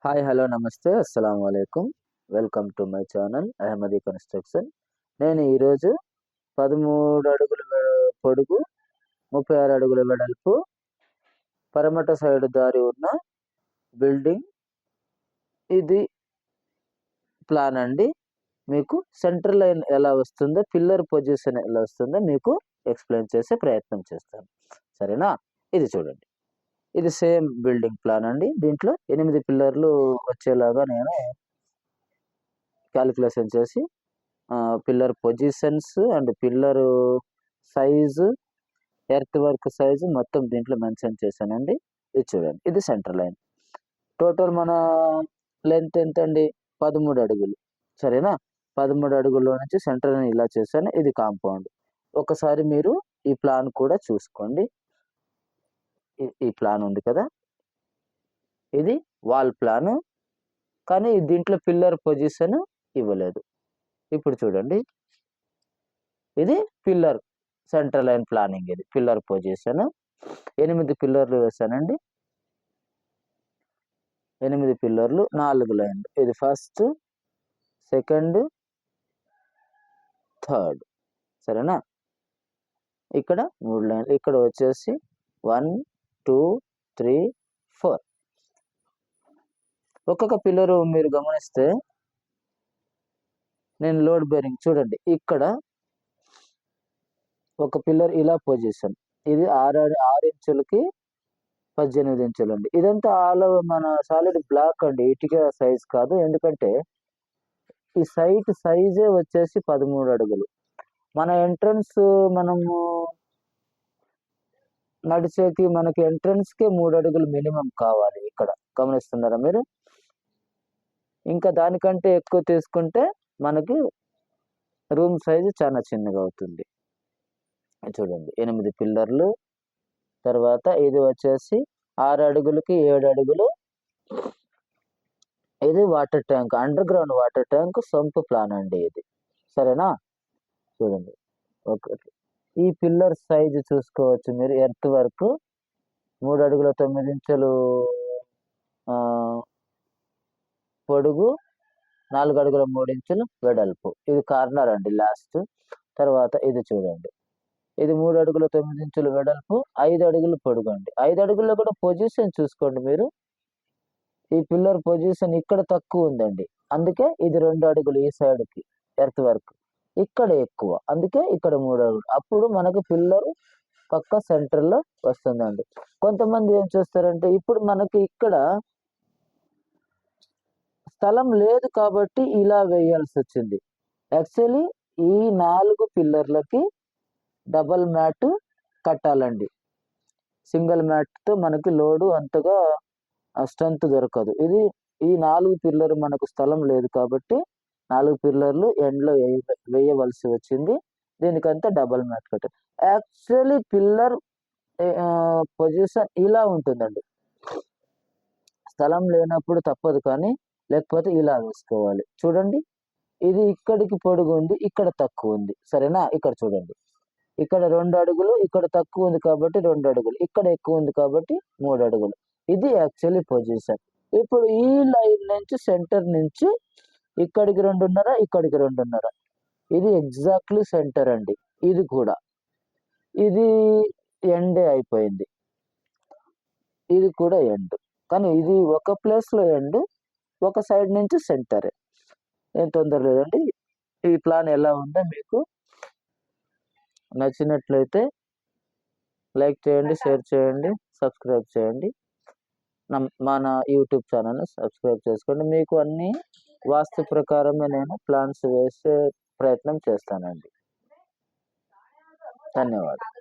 Hi hello నమస్తే అస్సలం వాలేకుమ్. Welcome to my channel Ahmadi construction. నేను ఈరోజు 13 అడుగుల పొడుగు 36 అడుగుల వెడల్పు పరమట సైడ్ దారి ఉన్న బిల్డింగ్ ఇది ప్లాన్ అండి. మీకు సెంటర్ లైన్ ఎలా వస్తుందో, పిల్లర్ పొజిషన్ ఎలా వస్తుందో మీకు ఎక్స్ప్లెయిన్ చేసే ప్రయత్నం చేస్తాను, సరేనా? ఇది చూడండి, ఇది సేమ్ బిల్డింగ్ ప్లాన్ అండి. దీంట్లో 8 పిల్లర్లు వచ్చేలాగా నేను క్యాలిక్యులేషన్ చేసి pillar positions and pillar size, earth work size మొత్తం దీంట్లో మెన్షన్ చేశానండి. ఇది చూడండి, ఇది సెంటర్ లైన్. టోటల్ మన లెంత్ ఎంత అండి? 13 అడుగులు, సరేనా? 13 అడుగుల్లో నుంచి సెంటర్ లైన్ ఇలా చేశాను. ఇది కాంపౌండ్. ఒకసారి మీరు ఈ ప్లాన్ కూడా చూసుకోండి. ఈ ప్లాన్ ఉంది కదా, ఇది వాల్ ప్లాన్, కానీ దీంట్లో పిల్లర్ పొజిషన్ ఇవ్వలేదు. ఇప్పుడు చూడండి, ఇది పిల్లర్ సెంటర్ లైన్ ప్లానింగ్. ఇది పిల్లర్ పొజిషన్. 8 పిల్లర్లు వేసానండి. 8 పిల్లర్లు, 4 లైన్లు. ఇది ఫస్ట్, సెకండ్, థర్డ్, సరేనా? ఇక్కడ 3 లైన్లు. ఇక్కడ వచ్చేసి 1 2 3 4. ఒక్కొక్క పిల్లరు మీరు గమనిస్తే, నేను లోడ్ బేరింగ్ చూడండి, ఇక్కడ ఒక పిల్లర్ ఇలా పొజిషన్, ఇది 6 ఇంచులకి 18 ఇంచులు అండి. ఇదంతా మన సాలిడ్ బ్లాక్ అండి, ఇటుక సైజ్ కాదు. ఎందుకంటే ఈ సైట్ సైజే వచ్చేసి 13 అడుగులు. మన ఎంట్రన్స్ మనము నడిచేకి మనకి ఎంట్రన్స్కే 3 అడుగులు మినిమం కావాలి. ఇక్కడ గమనిస్తున్నారా మీరు? ఇంకా దానికంటే ఎక్కువ తీసుకుంటే మనకి రూమ్ సైజు చాలా చిన్నగా అవుతుంది. చూడండి, 8 పిల్లర్లు. తర్వాత ఇది వచ్చేసి 6 అడుగులకి 7 అడుగులు. ఇది water tank, underground water tank sump plan అండి ఇది, సరేనా? చూడండి, ఓకే. ఈ పిల్లర్ సైజు చూసుకోవచ్చు మీరు. ఎర్త్ వర్క్ 3 అడుగుల 9 ఇంచులు పొడుగు, 4 అడుగుల 3 ఇంచులు వెడల్పు. ఇది కార్నర్ అండి లాస్ట్. తర్వాత ఇది చూడండి, ఇది 3 అడుగుల 9 ఇంచులు వెడల్పు, 5 అడుగులు పొడుగు అండి. 5 అడుగుల్లో కూడా పొజిషన్ చూసుకోండి మీరు. ఈ పిల్లర్ పొజిషన్ ఇక్కడ తక్కువ ఉందండి, అందుకే ఇది 2 అడుగులు ఈ సైడ్కి ఎర్త్ వర్క్, ఇక్కడ ఎక్కువ, అందుకే ఇక్కడ 3 అడుగులు. అప్పుడు మనకు పిల్లర్ పక్క సెంటర్లో వస్తుందండి. కొంతమంది ఏం చేస్తారంటే, ఇప్పుడు మనకి ఇక్కడ స్థలం లేదు కాబట్టి ఇలా వేయాల్సి వచ్చింది. యాక్చువల్లీ ఈ 4 పిల్లర్లకి డబల్ మ్యాట్ కట్టాలండి. సింగిల్ మ్యాట్తో మనకి లోడు అంతగా స్ట్రెంత్ దొరకదు. ఈ 4 పిల్లర్ మనకు స్థలం లేదు కాబట్టి 4 పిల్లర్లు ఎండ్లో వేయవలసి వచ్చింది. దీనికంతా డబల్ మ్యాట్ కట్టాలి. యాక్చువల్లీ పిల్లర్ పొజిషన్ ఇలా ఉంటుందండి. స్థలం లేనప్పుడు తప్పదు, కానీ లేకపోతే ఇలా వేసుకోవాలి. చూడండి, ఇది ఇక్కడికి పొడుగు ఉంది, ఇక్కడ తక్కువ ఉంది, సరేనా? ఇక్కడ చూడండి, ఇక్కడ 2 అడుగులు, ఇక్కడ తక్కువ ఉంది కాబట్టి 2 అడుగులు, ఇక్కడ ఎక్కువ ఉంది కాబట్టి 3 అడుగులు. ఇది యాక్చువల్లీ పొజిషన్. ఇప్పుడు ఈ లైన్ నుంచి సెంటర్ నుంచి ఇక్కడికి 2.5, ఇక్కడికి 2.5, ఇది ఎగ్జాక్ట్లీ సెంటర్ అండి. ఇది కూడా ఇది ఎండే అయిపోయింది, ఇది కూడా ఎండ్, కానీ ఇది ఒక ప్లేస్లో ఎండ్, ఒక సైడ్ నుంచి సెంటరే. ఏం తొందర లేదండి. ఈ ప్లాన్ ఎలా ఉందో మీకు నచ్చినట్లయితే లైక్ చేయండి, షేర్ చేయండి, సబ్స్క్రైబ్ చేయండి. మన యూట్యూబ్ ఛానల్ని సబ్స్క్రైబ్ చేసుకోండి. మీకు అన్ని వాస్తు ప్రకారమే నేను ప్లాన్స్ వేసే ప్రయత్నం చేస్తానండి. ధన్యవాదాలు.